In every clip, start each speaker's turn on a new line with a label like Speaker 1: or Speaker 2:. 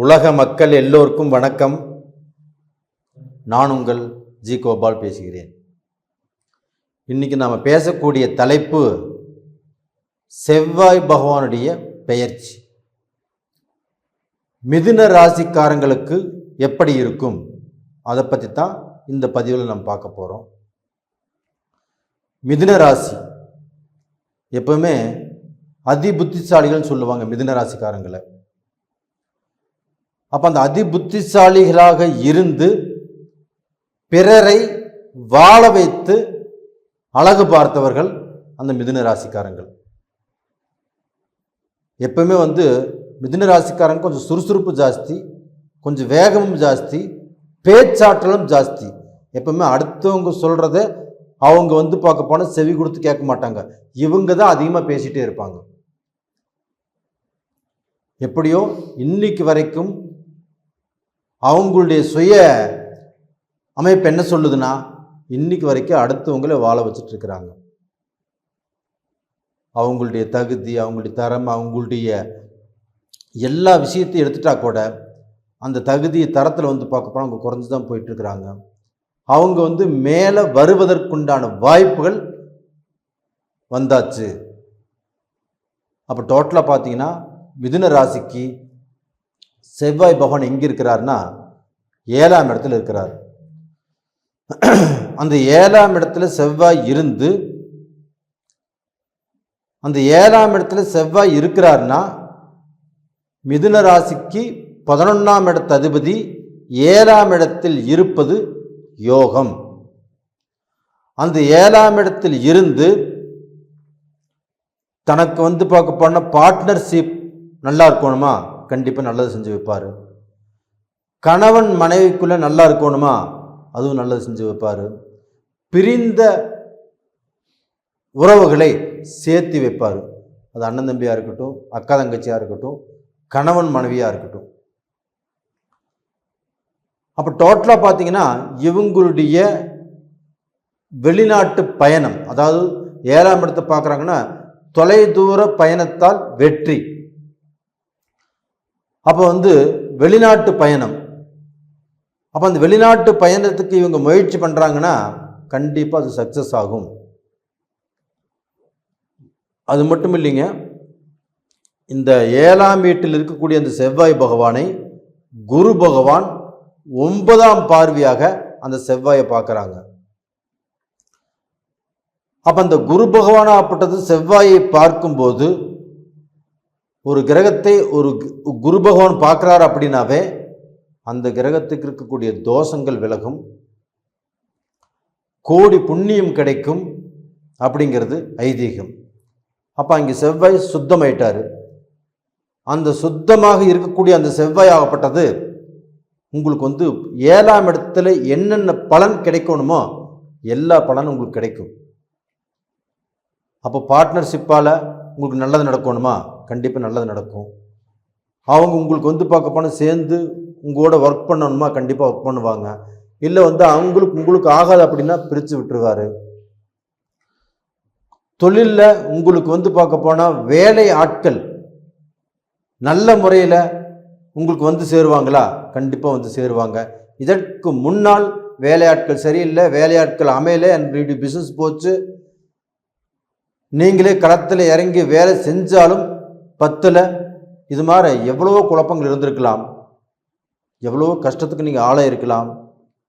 Speaker 1: உலக மக்கள் எல்லோருக்கும் வணக்கம். நான் உங்கள் ஜி கோபால் பேசுகிறேன். இன்னைக்கு நாம் பேசக்கூடிய தலைப்பு செவ்வாய் பகவானுடைய பெயர்ச்சி. மிதுன ராசிக்காரங்களுக்கு எப்படி இருக்கும் அதை பற்றி தான் இந்த பதிவில் நம்ம பார்க்க போகிறோம். மிதுன ராசி எப்பவுமே அதி புத்திசாலிகள் சொல்லுவாங்க மிதுன ராசிக்காரங்களை. அப்போ அந்த அதி புத்திசாலிகளாக இருந்து பிறரை வாழ வைத்து அழகு பார்த்தவர்கள் அந்த மிதுன ராசிக்காரங்கள். எப்பவுமே மிதுன ராசிக்காரங்க கொஞ்சம் சுறுசுறுப்பு ஜாஸ்தி, கொஞ்சம் வேகமும் ஜாஸ்தி, பேச்சாற்றலும் ஜாஸ்தி. எப்பவுமே அடுத்தவங்க சொல்றத அவங்க பார்க்க போனால் செவி கொடுத்து கேட்க மாட்டாங்க. இவங்க தான் அதிகமாக பேசிட்டே இருப்பாங்க. எப்படியோ இன்னைக்கு வரைக்கும் அவங்களுடைய சுய அமைப்பு என்ன சொல்லுதுன்னா, இன்னைக்கு வரைக்கும் அடுத்தவங்களை வாழ வச்சுட்டு இருக்கிறாங்க. அவங்களுடைய தகுதி, அவங்களுடைய தரம், அவங்களுடைய எல்லா விஷயத்தையும் எடுத்துட்டா கூட அந்த தகுதி தரத்தில் பார்க்க போனால் அவங்க குறைஞ்சி தான் போயிட்டு இருக்கிறாங்க. அவங்க மேலே வருவதற்குண்டான வாய்ப்புகள் வந்தாச்சு. அப்போ டோட்டலாக பார்த்தீங்கன்னா மிதுன ராசிக்கு செவ்வாய் பகவான் எங்கே இருக்கிறார்னா 7ஆம் இடத்துல இருக்கிறார். அந்த 7ஆம் இடத்துல செவ்வாய் இருந்து, அந்த 7ஆம் இடத்துல செவ்வாய் இருக்கிறார்னா மிதுன ராசிக்கு 11ஆம் இடத்து அதிபதி 7ஆம் இடத்தில் இருப்பது யோகம். அந்த 7ஆம் இடத்தில் இருந்து தனக்கு பார்க்க போன பார்ட்னர்ஷிப் நல்லா இருக்கணுமா, கண்டிப்பாக நல்லது செஞ்சு வைப்பார். கணவன் மனைவிக்குள்ளே நல்லா இருக்கணுமா, அதுவும் நல்லது செஞ்சு வைப்பார். பிரிந்த உறவுகளை சேர்த்து வைப்பார். அது அண்ணன் தம்பியாக இருக்கட்டும், அக்கா தங்கச்சியாக இருக்கட்டும், கணவன் மனைவியாக இருக்கட்டும். அப்போ டோட்டலாக பார்த்தீங்கன்னா இவங்களுடைய வெளிநாட்டு பயணம், அதாவது 7ஆம் இடத்தை பார்க்குறாங்கன்னா தொலைதூர பயணத்தால் வெற்றி. அப்போ வெளிநாட்டு பயணம். அப்போ அந்த வெளிநாட்டு பயணத்துக்கு இவங்க முயற்சி பண்ணுறாங்கன்னா கண்டிப்பாக அது சக்ஸஸ் ஆகும். அது மட்டும் இல்லைங்க, இந்த 7ஆம் வீட்டில் இருக்கக்கூடிய அந்த செவ்வாய் பகவானை குரு பகவான் 9ஆம் பார்வையாக அந்த செவ்வாயை பார்க்குறாங்க. அப்போ அந்த குரு பகவானாகப்பட்டது செவ்வாயை பார்க்கும்போது, ஒரு கிரகத்தை ஒரு குரு பகவான் பார்க்குறாரு அப்படின்னாவே அந்த கிரகத்துக்கு இருக்கக்கூடிய தோஷங்கள் விலகும், கோடி புண்ணியம் கிடைக்கும் அப்படிங்கிறது ஐதீகம். அப்போ அங்கே செவ்வாய் சுத்தமாயிட்டாரு. அந்த சுத்தமாக இருக்கக்கூடிய அந்த செவ்வாய் ஆகப்பட்டது உங்களுக்கு 7ஆம் இடத்துல என்னென்ன பலன் கிடைக்கணுமோ எல்லா பலனும் உங்களுக்கு கிடைக்கும். அப்போ பார்ட்னர்ஷிப்பால் உங்களுக்கு நல்லது நடக்கணுமா, கண்டிப்பாக நல்லது நடக்கும். அவங்க உங்களுக்கு பார்க்க போனால் சேர்ந்து உங்களோட ஒர்க் பண்ணணுமா, கண்டிப்பாக ஒர்க் பண்ணுவாங்க. இல்லை அவங்களுக்கு உங்களுக்கு ஆகாது அப்படின்னா பிரித்து விட்டுருவார். தொழிலில் உங்களுக்கு பார்க்க போனால் வேலை ஆட்கள் நல்ல முறையில் உங்களுக்கு சேருவாங்களா, கண்டிப்பாக சேருவாங்க. இதற்கு முன்னால் வேலையாட்கள் சரியில்லை, வேலையாட்கள் அமையலை, என்னுடைய பிஸ்னஸ் போச்சு, நீங்களே களத்தில் இறங்கி வேலை செஞ்சாலும் பத்தில், இது மாதிரி எவ்வளவோ குழப்பங்கள் இருந்திருக்கலாம், எவ்வளவோ கஷ்டத்துக்கு நீங்கள் ஆளாக இருக்கலாம்.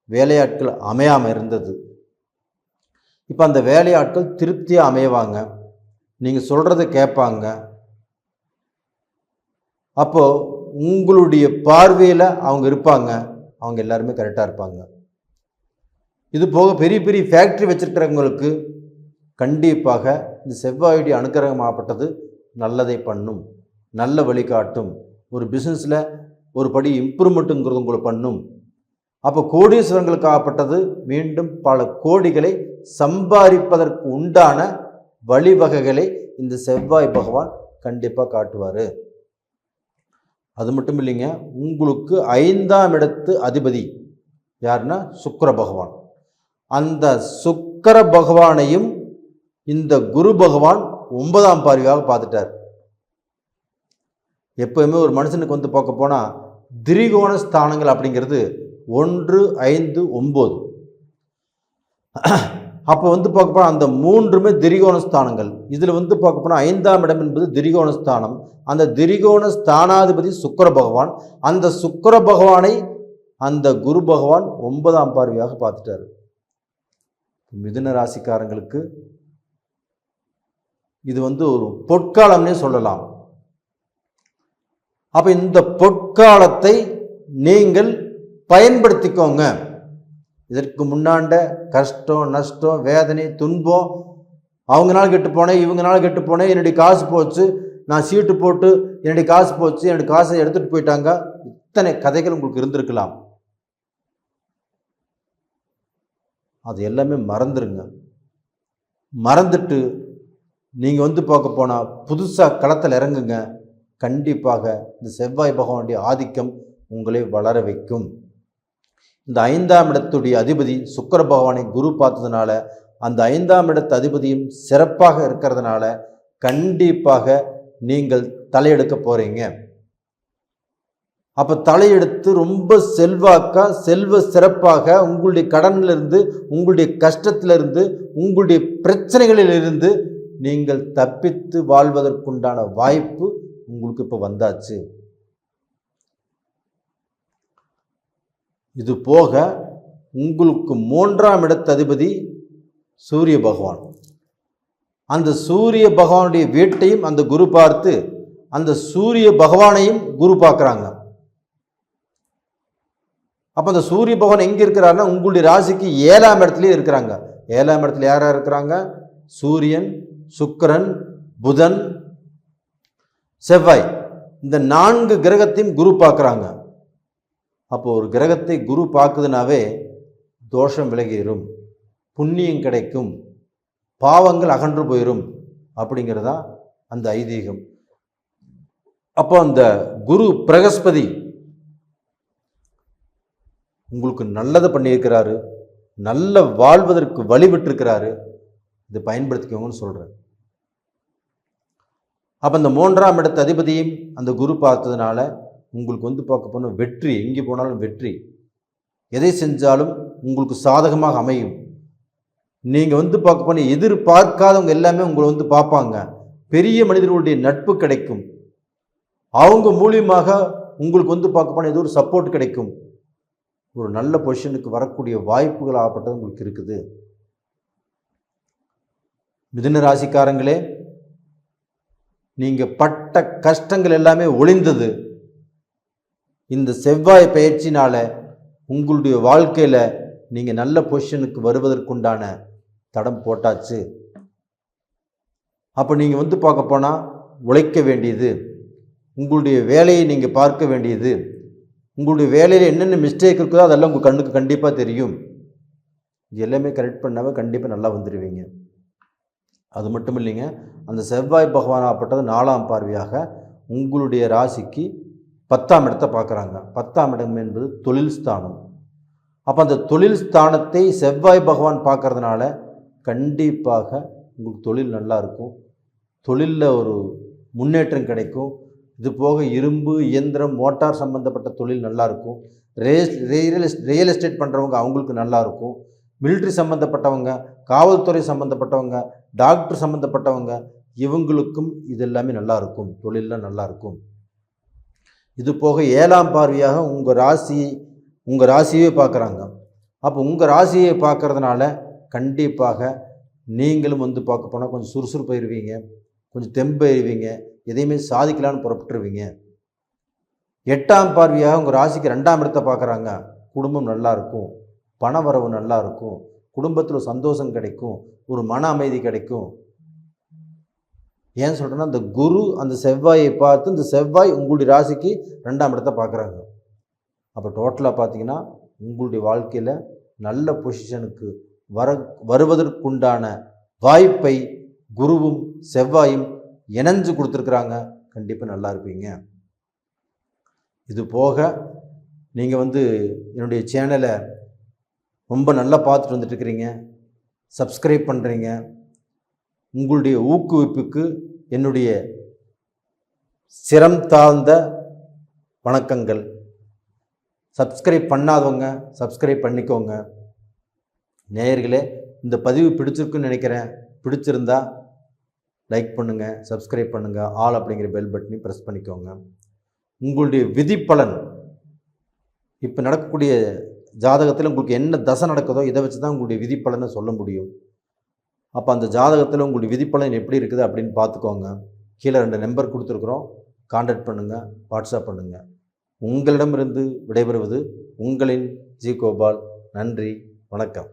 Speaker 1: வேலையாட்கள் அமையாமல் இருந்தது. இப்போ அந்த வேலையாட்கள் திருப்தியாக அமைவாங்க, நீங்கள் சொல்கிறத கேட்பாங்க. அப்போது உங்களுடைய பார்வையில் அவங்க இருப்பாங்க, அவங்க எல்லாருமே கரெக்டாக இருப்பாங்க. இது போக பெரிய பெரிய ஃபேக்ட்ரி வச்சிருக்கிறவங்களுக்கு கண்டிப்பாக இந்த செவ்வாயுடைய அனுக்கிரகமாகப்பட்டது நல்லதை பண்ணும், நல்ல வழிகாட்டும். ஒரு பிஸ்னஸில் ஒரு படி இம்ப்ரூவ்மெண்ட்டுங்கிறது உங்களை பண்ணும். அப்போ கோடீஸ்வரங்களுக்கு ஆகப்பட்டது மீண்டும் பல கோடிகளை சம்பாதிப்பதற்கு உண்டான வழிவகைகளை இந்த செவ்வாய் பகவான் கண்டிப்பாக காட்டுவார். அது மட்டும் இல்லைங்க, உங்களுக்கு 5ஆம் இடத்து அதிபதி யாருன்னா சுக்கிர பகவான். அந்த சுக்கிர பகவானையும் இந்த குரு பகவான் 9ஆம் பார்வையாக பார்த்துட்டார். எப்பவுமே ஒரு மனுஷனுக்கு பார்க்க போனால் திரிகோண ஸ்தானங்கள் அப்படிங்கிறது 1, 5, 9. அப்போ பார்க்க போனால் அந்த 3மே திரிகோண ஸ்தானங்கள். இதில் பார்க்க போனால் 5ஆம் இடம் என்பது திரிகோண ஸ்தானம். அந்த திரிகோண ஸ்தானாதிபதி சுக்கிர பகவான். அந்த சுக்கிர பகவானை அந்த குரு பகவான் 9ஆம் பார்வையாக பார்த்துட்டார். மிதுன ராசிக்காரங்களுக்கு இது ஒரு பொற்காலம்னே சொல்லலாம். அப்ப இந்த பொற்காலத்தை நீங்கள் பயன்படுத்திக்கோங்க. இதற்கு முன்னாண்ட கஷ்டம், நஷ்டம், வேதனை, துன்பம், அவங்கனால கெட்டு போனேன், இவங்கனால கெட்டு போனேன், என்னுடைய காசு போச்சு, நான் சீட்டு போட்டு என்னுடைய காசு போச்சு, என்னுடைய காசை எடுத்துட்டு போயிட்டாங்க, இத்தனை கதைகள் உங்களுக்கு இருந்திருக்கலாம். அது எல்லாமே மறந்துருங்க. மறந்துட்டு நீங்கள் பார்க்க போனால் புதுசாக களத்தில் இறங்குங்க. கண்டிப்பாக இந்த செவ்வாய் பகவானுடைய ஆதிக்கம் உங்களை வளர வைக்கும். இந்த 5ஆம் இடத்துடைய அதிபதி சுக்கிர பகவானை குரு பார்த்ததுனால அந்த 5ஆம் இடத்து அதிபதியும் சிறப்பாக இருக்கிறதுனால கண்டிப்பாக நீங்கள் தலையெடுக்க போகிறீங்க. அப்போ தலையெடுத்து ரொம்ப செல்வாக்கா, செல்வ சிறப்பாக உங்களுடைய கடனிலிருந்து, உங்களுடைய கஷ்டத்திலிருந்து, உங்களுடைய பிரச்சனைகளிலிருந்து நீங்கள் தப்பித்து வாழ்வதற்குண்டான வாய்ப்பு உங்களுக்கு இப்போ வந்தாச்சு. இது போக உங்களுக்கு 3ஆம் இடத்து அதிபதி சூரிய பகவான். அந்த சூரிய பகவானுடைய வீட்டையும் அந்த குரு பார்த்து அந்த சூரிய பகவானையும் குரு பார்க்குறாங்க. அப்போ அந்த சூரிய பகவான் எங்கே இருக்கிறாருன்னா உங்களுடைய ராசிக்கு 7ஆம் இடத்துலேயே இருக்கிறாங்க. 7ஆம் இடத்துல யாராக இருக்கிறாங்க? சூரியன், சுக்கிரன், புதன், செவ்வாய். இந்த 4 கிரகத்தையும் குரு பார்க்குறாங்க. அப்போ ஒரு கிரகத்தை குரு பார்க்குதுனாவே தோஷம் விலகிடும், புண்ணியம் கிடைக்கும், பாவங்கள் அகன்று போயிடும் அப்படிங்கிறதா அந்த ஐதீகம். அப்போ அந்த குரு பிரகஸ்பதி உங்களுக்கு நல்லதை பண்ணியிருக்கிறாரு, நல்ல வாழ்வதற்கு வழிவிட்டிருக்கிறாரு. இதை பயன்படுத்திக்கோங்கன்னு சொல்கிறேன். அப்போ அந்த 3ஆம் இடத்து அதிபதியும் அந்த குரு பார்த்ததுனால உங்களுக்கு பார்க்க போனால் வெற்றி, எங்கே போனாலும் வெற்றி, எதை செஞ்சாலும் உங்களுக்கு சாதகமாக அமையும். நீங்கள் பார்க்க போனால் எதிர்பார்க்காதவங்க எல்லாமே உங்களை பார்ப்பாங்க. பெரிய மனிதர்களுடைய நட்பு கிடைக்கும். அவங்க மூலியமாக உங்களுக்கு பார்க்க போனால் ஏதோ ஒரு சப்போர்ட் கிடைக்கும். ஒரு நல்ல பொசிஷனுக்கு வரக்கூடிய வாய்ப்புகள் ஆகப்பட்டது உங்களுக்கு இருக்குது. மிதுன ராசிக்காரங்களே, நீங்கள் பட்ட கஷ்டங்கள் எல்லாமே ஒளிந்தது. இந்த செவ்வாய் பயிற்சினால உங்களுடைய வாழ்க்கையில் நீங்கள் நல்ல பொசிஷனுக்கு வருவதற்குண்டான தடம் போட்டாச்சு. அப்போ நீங்கள் பார்க்க போனால் உழைக்க வேண்டியது, உங்களுடைய வேலையை நீங்கள் பார்க்க வேண்டியது, உங்களுடைய வேலையில் என்னென்ன மிஸ்டேக் இருக்குதோ அதெல்லாம் உங்கள் கண்ணுக்கு கண்டிப்பாக தெரியும். இது எல்லாமே கரெக்ட் பண்ணாவே கண்டிப்பாக நல்லா வந்துடுவீங்க. அது மட்டும் இல்லைங்க, அந்த செவ்வாய் பகவான் ஆகப்பட்டது 4ஆம் பார்வையாக உங்களுடைய ராசிக்கு 10ஆம் இடத்தை பார்க்குறாங்க. 10ஆம் இடம் என்பது தொழில் ஸ்தானம். அப்போ அந்த தொழில் ஸ்தானத்தை செவ்வாய் பகவான் பார்க்கறதுனால கண்டிப்பாக உங்களுக்கு தொழில் நல்லா இருக்கும், தொழிலில் ஒரு முன்னேற்றம் கிடைக்கும். இது போக இரும்பு, இயந்திரம், மோட்டார் சம்மந்தப்பட்ட தொழில் நல்லாயிருக்கும். ரியல் எஸ்டேட் பண்ணுறவங்க அவங்களுக்கு நல்லாயிருக்கும். மிலிட்ரி சம்மந்தப்பட்டவங்க, காவல்துறை சம்மந்தப்பட்டவங்க, டாக்டர் சம்மந்தப்பட்டவங்க இவங்களுக்கும் இது எல்லாமே நல்லாயிருக்கும், தொழிலில் நல்லாயிருக்கும். இது போக 7ஆம் பார்வையாக உங்கள் ராசியே பார்க்குறாங்க. அப்போ உங்கள் ராசியை பார்க்கறதுனால கண்டிப்பாக நீங்களும் பார்க்க போனால் கொஞ்சம் சுறுசுறுப்பு ஆயிடுவீங்க, கொஞ்சம் தெம்பு ஆயிடுவீங்க, எதையுமே சாதிக்கலான்னு புறப்பட்டுருவீங்க. 8ஆம் பார்வையாக உங்கள் ராசிக்கு 2ஆம் இடத்தை பார்க்குறாங்க. குடும்பம் நல்லா இருக்கும், பண வரவு நல்லா இருக்கும், குடும்பத்தில் சந்தோஷம் கிடைக்கும், ஒரு மன அமைதி கிடைக்கும். ஏன் சொல்கிறேன்னா, அந்த குரு அந்த செவ்வாயை பார்த்து இந்த செவ்வாய் உங்களுடைய ராசிக்கு 2ஆம் இடத்தை பார்க்குறாங்க. அப்போ டோட்டலாக பார்த்தீங்கன்னா உங்களுடைய வாழ்க்கையில் நல்ல பொசிஷனுக்கு வருவதற்குண்டான வாய்ப்பை குருவும் செவ்வாயும் இணைஞ்சு கொடுத்துருக்குறாங்க. கண்டிப்பாக நல்லா இருப்பீங்க. இது போக நீங்கள் என்னுடைய சேனலை ரொம்ப நல்லா பார்த்துட்டு வந்துட்டுருக்கிறீங்க, சப்ஸ்கிரைப் பண்ணுறீங்க. உங்களுடைய ஊக்குவிப்புக்கு என்னுடைய சிரம் தாழ்ந்த வணக்கங்கள். சப்ஸ்கிரைப் பண்ணாதவங்க சப்ஸ்கிரைப் பண்ணிக்கோங்க. நேயர்களே, இந்த பதிவு பிடிச்சிருக்குன்னு நினைக்கிறேன். பிடிச்சிருந்தா லைக் பண்ணுங்கள், சப்ஸ்கிரைப் பண்ணுங்கள், ஆல் அப்படிங்கிற பெல் பட்டனையும் ப்ரெஸ் பண்ணிக்கோங்க. உங்களுடைய விதிப்பலன் இப்போ நடக்கக்கூடிய ஜாதகத்தில் உங்களுக்கு என்ன தசை நடக்குதோ இதை வச்சு தான் உங்களுடைய விதிப்பலனை சொல்ல முடியும். அப்போ அந்த ஜாதகத்தில் உங்களுடைய விதிப்பலன் எப்படி இருக்குது அப்படின்னு பார்த்துக்கோங்க. கீழே 2 நம்பர் கொடுத்துருக்குறோம், கான்டாக்ட் பண்ணுங்கள், வாட்ஸ்அப் பண்ணுங்கள். உங்களிடமிருந்து விடைபெறுவது உங்களின் ஜி கோபால். நன்றி, வணக்கம்.